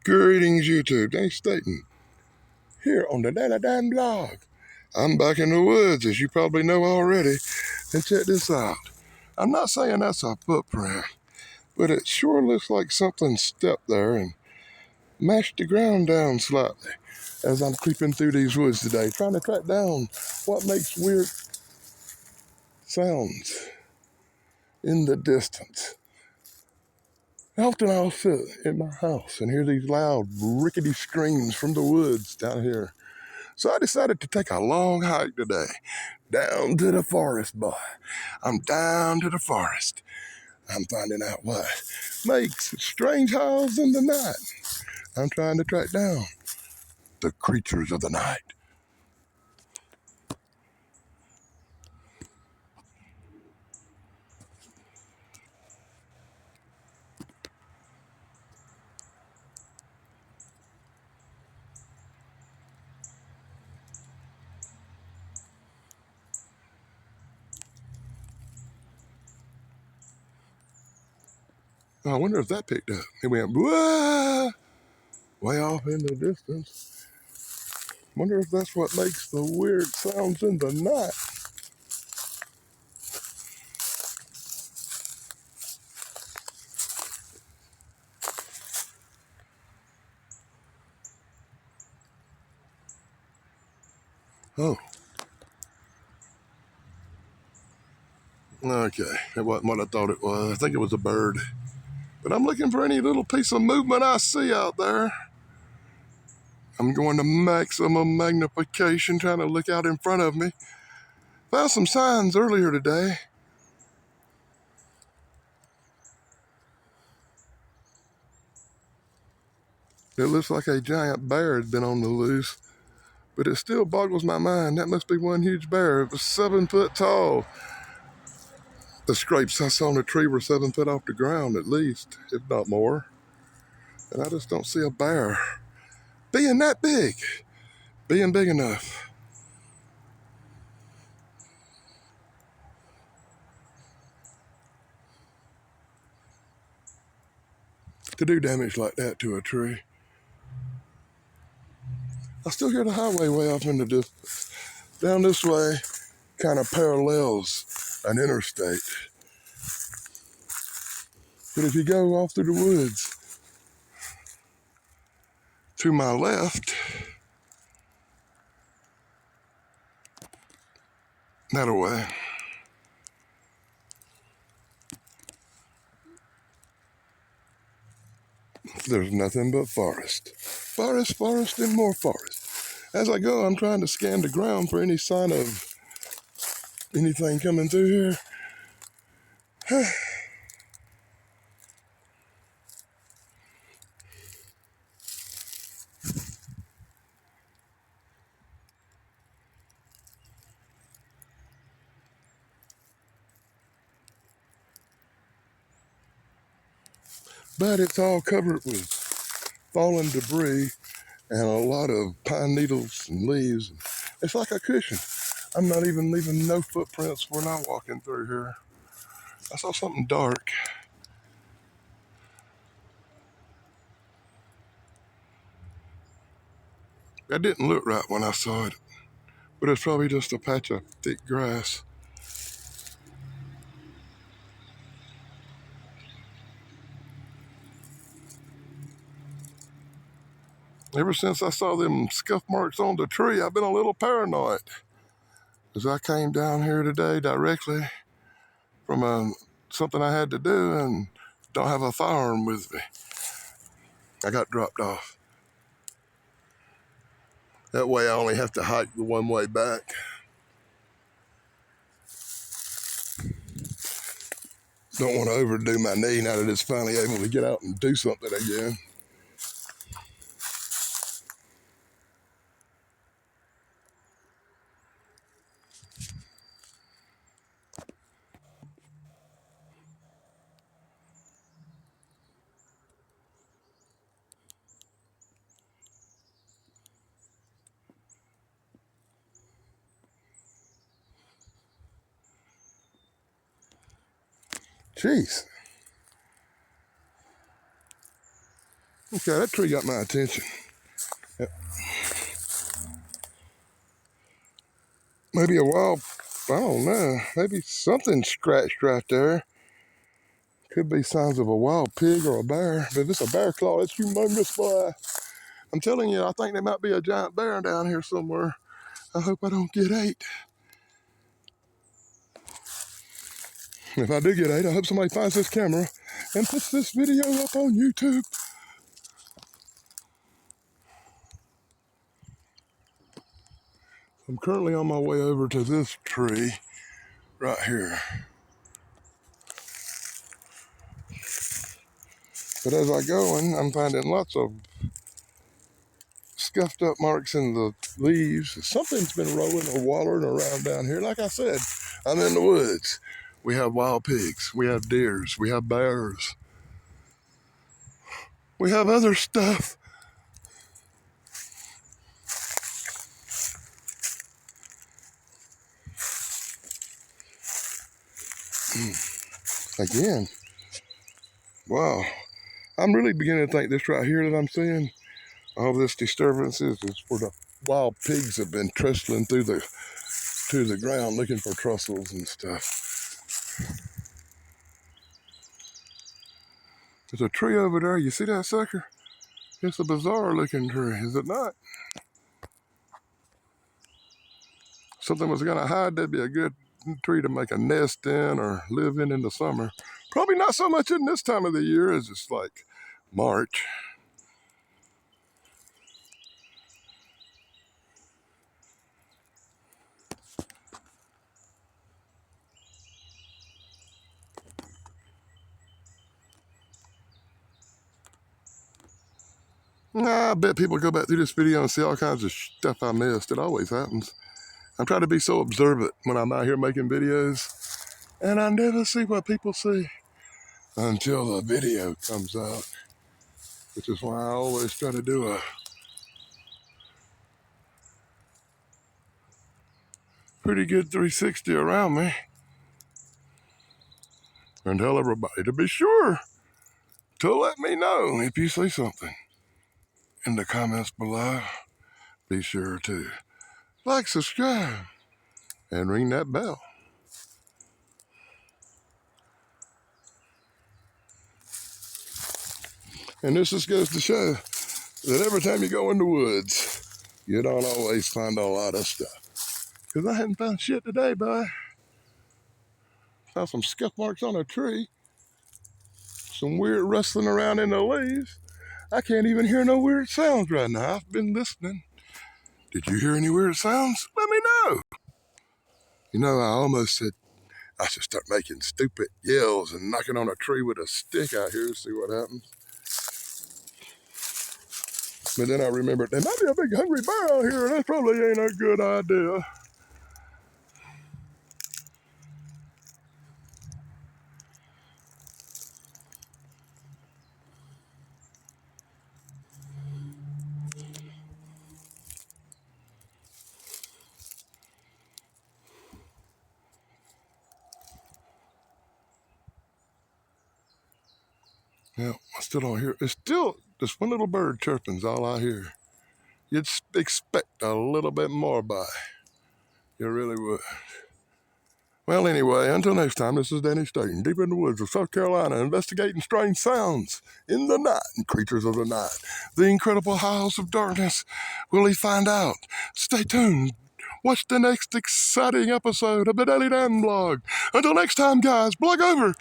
Greetings, YouTube. Thanks, Staten. Here on the Dan blog. I'm back in the woods, as you probably know already. And check this out. I'm not saying that's a footprint, but it sure looks like something stepped there and mashed the ground down slightly as I'm creeping through these woods today, trying to track down what makes weird sounds in the distance. Often I'll sit in my house and hear these loud, rickety screams from the woods down here. So I decided to take a long hike today, down to the forest, boy. I'm down to the forest. I'm finding out what makes strange howls in the night. I'm trying to track down the creatures of the night. I wonder if that picked up. It went whoa, way off in the distance. Wonder if that's what makes the weird sounds in the night. Oh, okay. It wasn't what I thought it was. I think it was a bird. But I'm looking for any little piece of movement I see out there. I'm going to maximum magnification, trying to look out in front of me. Found some signs earlier today. It looks like a giant bear had been on the loose, but it still boggles my mind. That must be one huge bear. It was 7 foot tall. The scrapes I saw on the tree were 7 foot off the ground at least, if not more. And I just don't see a bear being that big, being big enough to do damage like that to a tree. I still hear the highway way off in the distance. Down this way kind of parallels an interstate. But if you go off through the woods to my left, that way, there's nothing but forest. Forest, forest, and more forest. As I go, I'm trying to scan the ground for any sign of anything coming through here. But it's all covered with fallen debris and a lot of pine needles and leaves. It's like a cushion. I'm not even leaving no footprints when I'm walking through here. I saw something dark. That didn't look right when I saw it, but it's probably just a patch of thick grass. Ever since I saw them scuff marks on the tree, I've been a little paranoid. As I came down here today directly from something I had to do and don't have a firearm with me. I got dropped off. That way I only have to hike the one way back. Don't want to overdo my knee now that it's finally able to get out and do something again. Jeez. Okay, that tree got my attention. Maybe a wild, I don't know, maybe something scratched right there. Could be signs of a wild pig or a bear, but if it's a bear claw, it's humongous, boy. I'm telling you, I think there might be a giant bear down here somewhere. I hope I don't get ate. If I do get ate, I hope somebody finds this camera and puts this video up on YouTube. I'm currently on my way over to this tree right here. But as I go in, I'm finding lots of scuffed up marks in the leaves. Something's been rolling or wallering around down here. Like I said, I'm in the woods. We have wild pigs, we have deers, we have bears. We have other stuff. Again, wow. I'm really beginning to think this right here that I'm seeing, all this disturbance is where the wild pigs have been trestling through the ground looking for trussels and stuff. There's a tree over there. You see that sucker? It's a bizarre looking tree, is it not? Something was gonna hide, that'd be a good tree to make a nest in or live in the summer. Probably not so much in this time of the year as it's like March. Nah, I bet people go back through this video and see all kinds of stuff I missed. It always happens. I'm trying to be so observant when I'm out here making videos, and I never see what people see until the video comes out, which is why I always try to do a pretty good 360 around me and tell everybody to be sure to let me know if you see something in the comments below. Be sure to like, subscribe, and ring that bell. And this just goes to show that every time you go in the woods, you don't always find a lot of stuff. Because I hadn't found shit today, boy. Found some scuff marks on a tree, some weird rustling around in the leaves. I can't even hear no weird sounds right now. I've been listening. Did you hear any weird sounds? Let me know. You know, I almost said I should start making stupid yells and knocking on a tree with a stick out here to see what happens. But then I remembered there might be a big hungry bear out here, and that probably ain't a good idea. Yeah, I still don't hear. It's still just one little bird chirping's all I hear. You'd expect a little bit more by. You really would. Well, anyway, until next time, this is Danny Staten, deep in the woods of South Carolina, investigating strange sounds in the night and creatures of the night. The incredible house of darkness. Will he find out? Stay tuned. Watch the next exciting episode of the Daily Dan Blog. Until next time, guys, blog over.